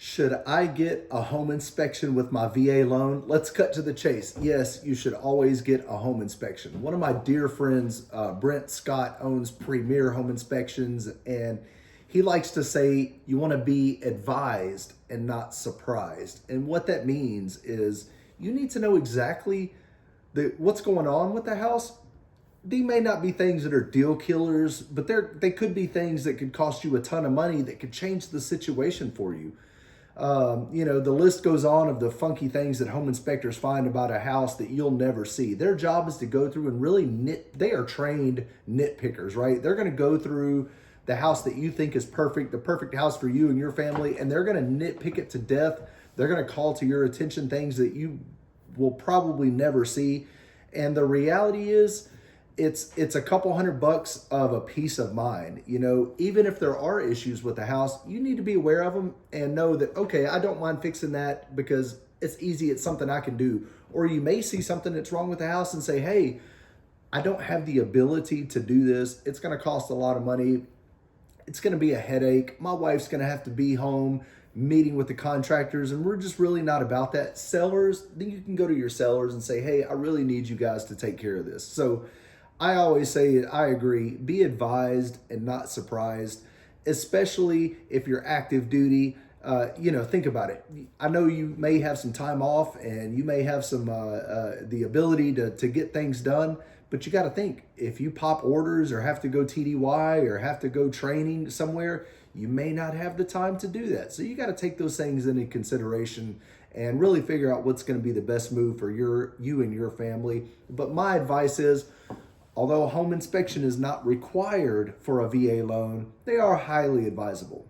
Should I get a home inspection with my VA loan? Let's cut to the chase. Yes, you should always get a home inspection. One of my dear friends, Brent Scott, owns Premier Home Inspections, and he likes to say you want to be advised and not surprised. And what that means is you need to know exactly what's going on with the house. They may not be things that are deal killers, but they could be things that could cost you a ton of money that could change the situation for you. The list goes on of the funky things that home inspectors find about a house that you'll never see. Their job is to go through and really they are trained nitpickers, right? They're going to go through the house that you think is perfect, the perfect house for you and your family, and they're going to nitpick it to death. They're going to call to your attention things that you will probably never see. And the reality is, it's a couple $100 of a peace of mind. Even if there are issues with the house, you need to be aware of them and know that, okay, I don't mind fixing that because it's easy. It's something I can do. Or you may see something that's wrong with the house and say, hey, I don't have the ability to do this. It's going to cost a lot of money. It's going to be a headache. My wife's going to have to be home meeting with the contractors, and we're just really not about that. Sellers, then you can go to your sellers and say, hey, I really need you guys to take care of this. So I always say, I agree, be advised and not surprised, especially if you're active duty. Think about it. I know you may have some time off and you may have some the ability to get things done, but you got to think, if you pop orders or have to go TDY or have to go training somewhere, you may not have the time to do that. So you got to take those things into consideration and really figure out what's going to be the best move for you and your family. But my advice is, although a home inspection is not required for a VA loan, they are highly advisable.